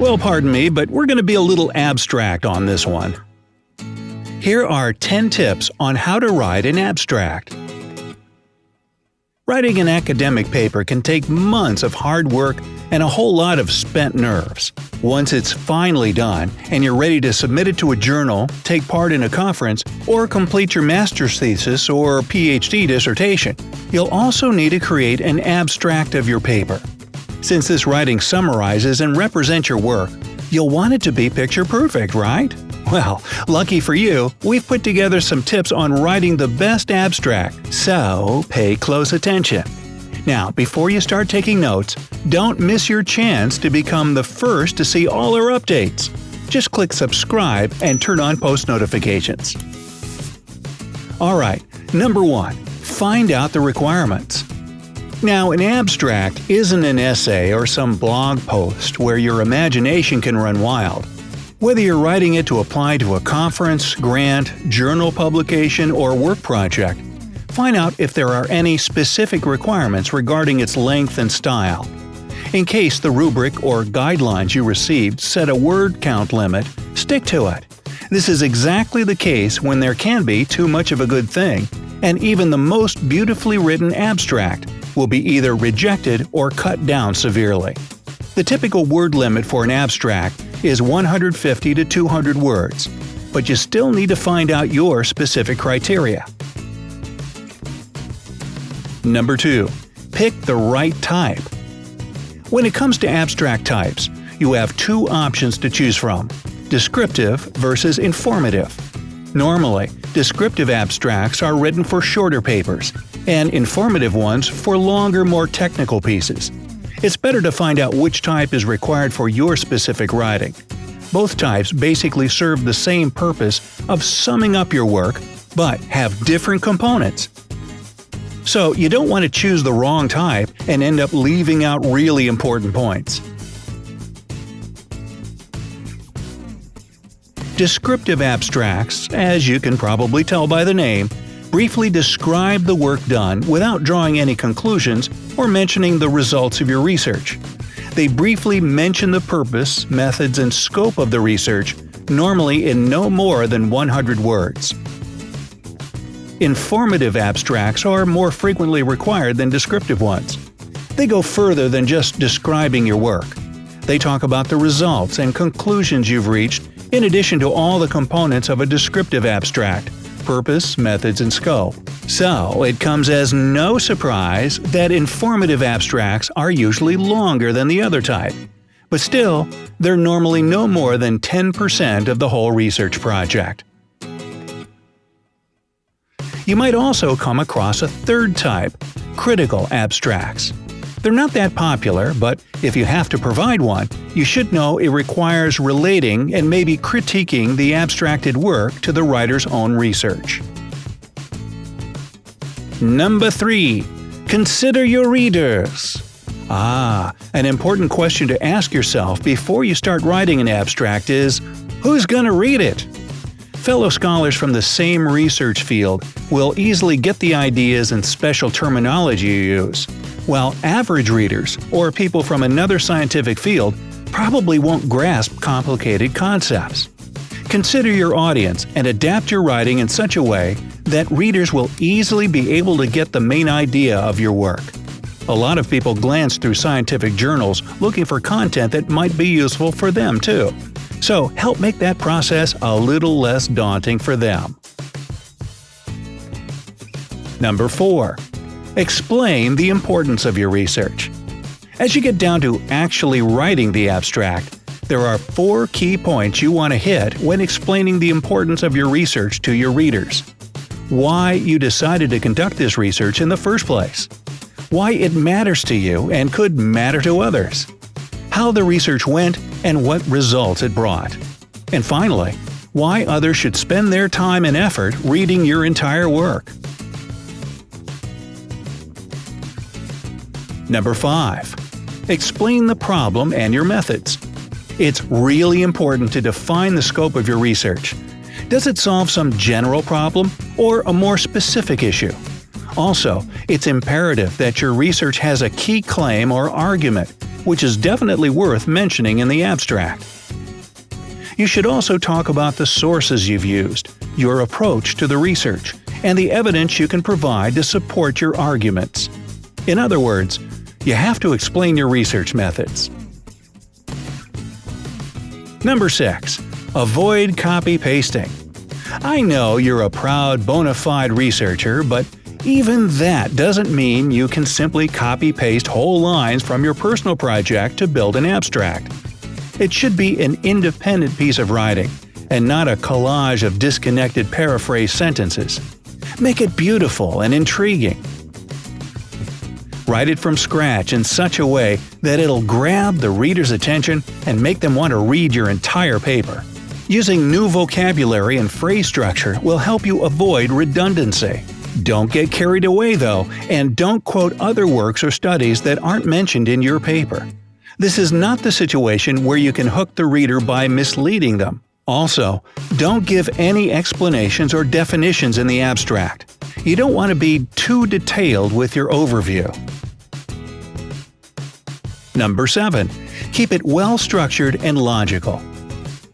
Well, pardon me, but we're going to be a little abstract on this one. Here are 10 tips on how to write an abstract. Writing an academic paper can take months of hard work and a whole lot of spent nerves. Once it's finally done, and you're ready to submit it to a journal, take part in a conference, or complete your master's thesis or PhD dissertation, you'll also need to create an abstract of your paper. Since this writing summarizes and represents your work, you'll want it to be picture-perfect, right? Well, lucky for you, we've put together some tips on writing the best abstract, so pay close attention. Now, before you start taking notes, don't miss your chance to become the first to see all our updates. Just click subscribe and turn on post notifications. Alright, number 1. Find out the requirements. Now, an abstract isn't an essay or some blog post where your imagination can run wild. Whether you're writing it to apply to a conference, grant, journal publication, or work project, find out if there are any specific requirements regarding its length and style. In case the rubric or guidelines you received set a word count limit, stick to it. This is exactly the case when there can be too much of a good thing, and even the most beautifully written abstract will be either rejected or cut down severely. The typical word limit for an abstract is 150 to 200 words, but you still need to find out your specific criteria. Number 2. Pick the right type. When it comes to abstract types, you have two options to choose from: descriptive versus informative. Normally, descriptive abstracts are written for shorter papers, and informative ones for longer, more technical pieces. It's better to find out which type is required for your specific writing. Both types basically serve the same purpose of summing up your work, but have different components. So you don't want to choose the wrong type and end up leaving out really important points. Descriptive abstracts, as you can probably tell by the name, briefly describe the work done without drawing any conclusions or mentioning the results of your research. They briefly mention the purpose, methods, and scope of the research, normally in no more than 100 words. Informative abstracts are more frequently required than descriptive ones. They go further than just describing your work. They talk about the results and conclusions you've reached in addition to all the components of a descriptive abstract: purpose, methods, and scope. So, it comes as no surprise that informative abstracts are usually longer than the other type. But still, they're normally no more than 10% of the whole research project. You might also come across a third type: critical abstracts. They're not that popular, but if you have to provide one, you should know it requires relating and maybe critiquing the abstracted work to the writer's own research. Number 3. Consider your readers. An important question to ask yourself before you start writing an abstract is, who's gonna read it? Fellow scholars from the same research field will easily get the ideas and special terminology you use, while average readers, or people from another scientific field, probably won't grasp complicated concepts. Consider your audience and adapt your writing in such a way that readers will easily be able to get the main idea of your work. A lot of people glance through scientific journals looking for content that might be useful for them too. So help make that process a little less daunting for them. Number 4. Explain the importance of your research. As you get down to actually writing the abstract, there are 4 key points you want to hit when explaining the importance of your research to your readers. Why you decided to conduct this research in the first place. Why it matters to you and could matter to others. How the research went and what results it brought. And finally, why others should spend their time and effort reading your entire work. Number 5. Explain the problem and your methods. It's really important to define the scope of your research. Does it solve some general problem or a more specific issue? Also, it's imperative that your research has a key claim or argument, which is definitely worth mentioning in the abstract. You should also talk about the sources you've used, your approach to the research, and the evidence you can provide to support your arguments. In other words, you have to explain your research methods. Number 6. Avoid copy-pasting. I know you're a proud, bona fide researcher, but even that doesn't mean you can simply copy-paste whole lines from your personal project to build an abstract. It should be an independent piece of writing, and not a collage of disconnected paraphrased sentences. Make it beautiful and intriguing. Write it from scratch in such a way that it'll grab the reader's attention and make them want to read your entire paper. Using new vocabulary and phrase structure will help you avoid redundancy. Don't get carried away, though, and don't quote other works or studies that aren't mentioned in your paper. This is not the situation where you can hook the reader by misleading them. Also, don't give any explanations or definitions in the abstract. You don't want to be too detailed with your overview. Number 7. Keep it well-structured and logical.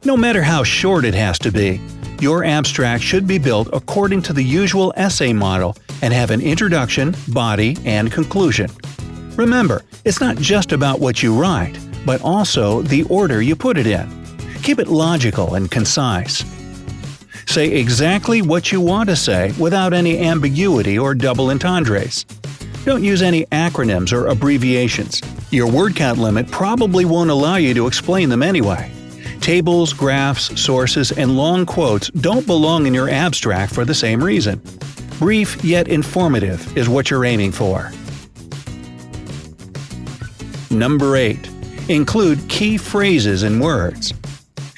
No matter how short it has to be, your abstract should be built according to the usual essay model and have an introduction, body, and conclusion. Remember, it's not just about what you write, but also the order you put it in. Keep it logical and concise. Say exactly what you want to say without any ambiguity or double entendres. Don't use any acronyms or abbreviations. Your word count limit probably won't allow you to explain them anyway. Tables, graphs, sources, and long quotes don't belong in your abstract for the same reason. Brief yet informative is what you're aiming for. Number 8. Include key phrases and words.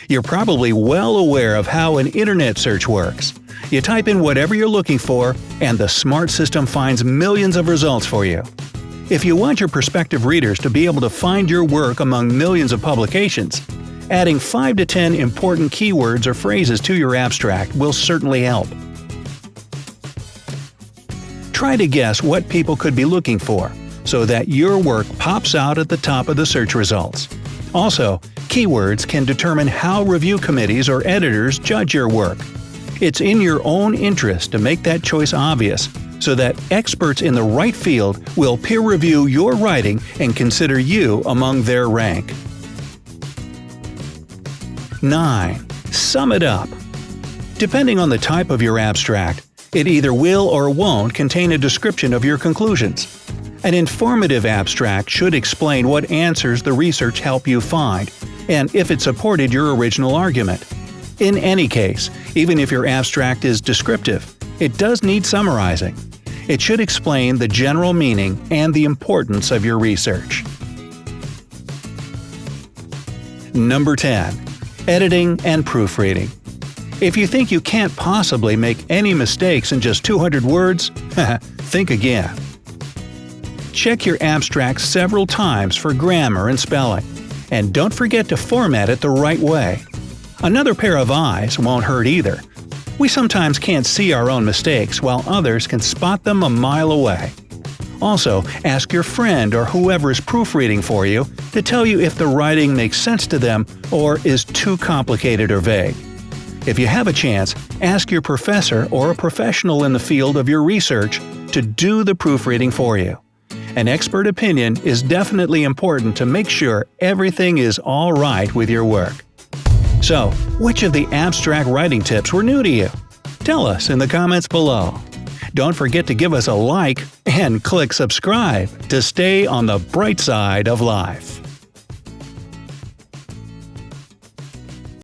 You're probably well aware of how an internet search works. You type in whatever you're looking for, and the smart system finds millions of results for you. If you want your prospective readers to be able to find your work among millions of publications, adding 5 to 10 important keywords or phrases to your abstract will certainly help. Try to guess what people could be looking for, so that your work pops out at the top of the search results. Also, keywords can determine how review committees or editors judge your work. It's in your own interest to make that choice obvious, so that experts in the right field will peer review your writing and consider you among their rank. 9. Sum it up. Depending on the type of your abstract, it either will or won't contain a description of your conclusions. An informative abstract should explain what answers the research helped you find, and if it supported your original argument. In any case, even if your abstract is descriptive, it does need summarizing. It should explain the general meaning and the importance of your research. Number 10. Editing and proofreading. If you think you can't possibly make any mistakes in just 200 words, think again. Check your abstract several times for grammar and spelling, and don't forget to format it the right way. Another pair of eyes won't hurt either. We sometimes can't see our own mistakes while others can spot them a mile away. Also, ask your friend or whoever is proofreading for you to tell you if the writing makes sense to them or is too complicated or vague. If you have a chance, ask your professor or a professional in the field of your research to do the proofreading for you. An expert opinion is definitely important to make sure everything is all right with your work. So, which of the abstract writing tips were new to you? Tell us in the comments below. Don't forget to give us a like and click subscribe to stay on the bright side of life.